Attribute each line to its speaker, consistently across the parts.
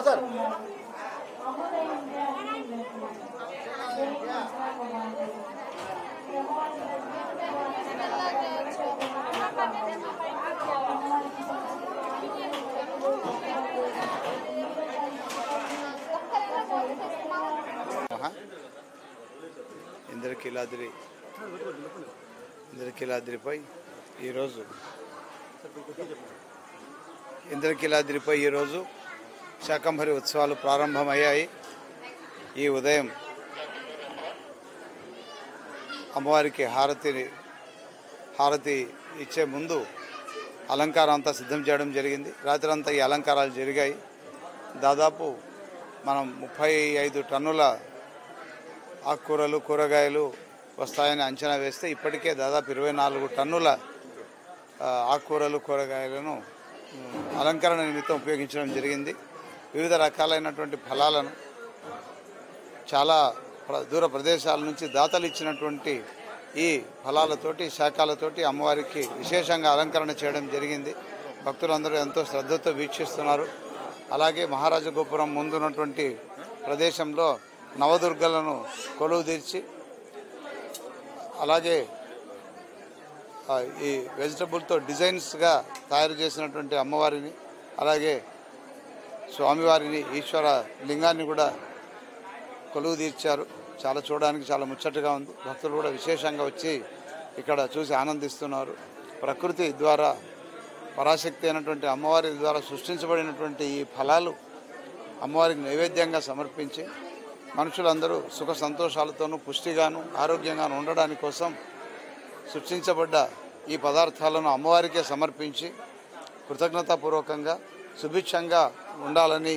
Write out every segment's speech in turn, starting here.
Speaker 1: Sir ఇంద్రకీలాద్రిపై ఈరోజు శాకంభరి ఉత్సవాలు ప్రారంభమయ్యాయి. ఈ ఉదయం అమ్మవారికి హారతి ఇచ్చే ముందు అలంకారం అంతా సిద్ధం చేయడం జరిగింది. రాత్రి అంతా ఈ అలంకారాలు జరిగాయి. దాదాపు మనం 35 టన్నుల ఆకుకూరలు కూరగాయలు వస్తాయని అంచనా వేస్తే ఇప్పటికే దాదాపు 24 టన్నుల ఆకుకూరలు కూరగాయలను అలంకరణ నిమిత్తం ఉపయోగించడం జరిగింది. వివిధ రకాలైనటువంటి ఫలాలను చాలా దూర ప్రదేశాల నుంచి దాతలు ఇచ్చినటువంటి ఈ ఫలాలతోటి శాఖలతోటి అమ్మవారికి విశేషంగా అలంకరణ చేయడం జరిగింది. భక్తులందరూ ఎంతో శ్రద్ధతో వీక్షిస్తున్నారు. అలాగే మహారాజ గోపురం ముందున్నటువంటి ప్రదేశంలో నవదుర్గలను కొలువు తీర్చి అలాగే ఈ వెజిటబుల్తో డిజైన్స్గా తయారు చేసినటువంటి అమ్మవారిని అలాగే స్వామివారిని ఈశ్వర లింగాన్ని కూడా కొలువు తీర్చారు. చాలా చూడడానికి చాలా ముచ్చటగా ఉంది. భక్తులు కూడా విశేషంగా వచ్చి ఇక్కడ చూసి ఆనందిస్తున్నారు. ప్రకృతి ద్వారా పరాశక్తి అయినటువంటి అమ్మవారి ద్వారా సృష్టించబడినటువంటి ఈ ఫలాలు అమ్మవారికి నైవేద్యంగా సమర్పించి మనుషులందరూ సుఖ సంతోషాలతోనూ పుష్టిగాను ఆరోగ్యంగాను ఉండడానికి కోసం సృష్టించబడ్డ ఈ పదార్థాలను అమ్మవారికే సమర్పించి కృతజ్ఞతాపూర్వకంగా సుభిక్షంగా ఉండాలని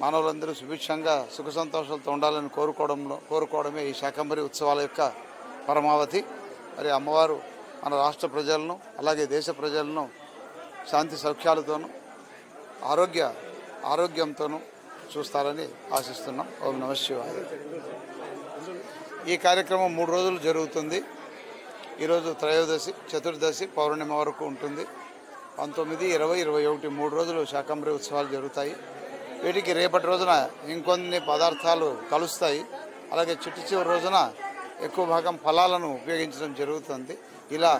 Speaker 1: మానవులందరూ సుభిక్షంగా సుఖ సంతోషాలతో ఉండాలని కోరుకోవడమే ఈ శాకంభరి ఉత్సవాల యొక్క పరమావధి. మరి అమ్మవారు మన రాష్ట్ర ప్రజలను అలాగే దేశ ప్రజలను శాంతి సౌఖ్యాలతోనూ ఆరోగ్యంతోనూ చూస్తారని ఆశిస్తున్నాం. ఓం నమః శివాయ. ఈ కార్యక్రమం 3 రోజులు జరుగుతుంది. ఈరోజు త్రయోదశి, చతుర్దశి, పౌర్ణిమ వరకు ఉంటుంది. 19, 20, 21 3 రోజులు శాకంభరి ఉత్సవాలు జరుగుతాయి. వీటికి రేపటి రోజున ఇంకొన్ని పదార్థాలు కలుస్తాయి. అలాగే చివరి రోజున ఎక్కువ భాగం ఫలాలను ఉపయోగించడం జరుగుతుంది. ఇలా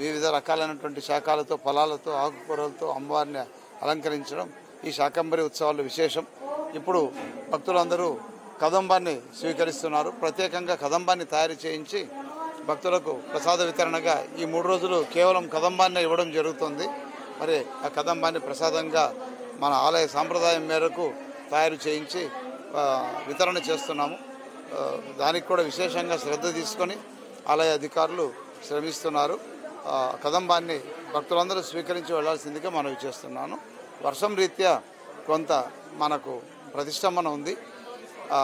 Speaker 1: వివిధ రకాలైనటువంటి శాఖలతో ఫలాలతో ఆకుకూరలతో అమ్మవారిని అలంకరించడం ఈ శాకంభరి ఉత్సవాలు విశేషం. ఇప్పుడు భక్తులందరూ కదంబాన్ని స్వీకరిస్తున్నారు. ప్రత్యేకంగా కదంబాన్ని తయారు చేయించి భక్తులకు ప్రసాద వితరణగా ఈ 3 రోజులు కేవలం కదంబాన్ని ఇవ్వడం జరుగుతుంది. మరి ఆ కదంబాన్ని ప్రసాదంగా మన ఆలయ సాంప్రదాయం మేరకు తయారు చేయించి వితరణ చేస్తున్నాము. దానికి కూడా విశేషంగా శ్రద్ధ తీసుకొని ఆలయ అధికారులు శ్రమిస్తున్నారు. కదంబాన్ని భక్తులందరూ స్వీకరించి వెళ్లాల్సిందిగా మనవి చేస్తున్నాను. వర్షం రీత్యా కొంత మనకు ప్రతిష్టంభన ఉంది.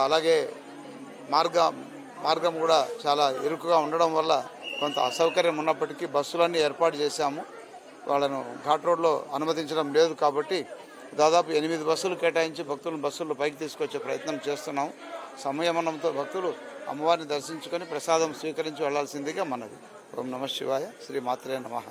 Speaker 1: అలాగే మార్గం కూడా చాలా ఇరుకుగా ఉండడం వల్ల కొంత అసౌకర్యం ఉన్నప్పటికీ బస్సులన్నీ ఏర్పాటు చేశాము. వాళ్ళను ఘాట్ రోడ్లో అనుమతించడం లేదు కాబట్టి దాదాపు 8 బస్సులు కేటాయించి భక్తులను బస్సుల్లో పైకి తీసుకొచ్చే ప్రయత్నం చేస్తున్నాము. సంయమనంతో భక్తులు అమ్మవారిని దర్శించుకొని ప్రసాదం స్వీకరించి వెళ్లాల్సిందిగా మనది. ఓం నమః శివాయ. శ్రీ మాత్రే నమః.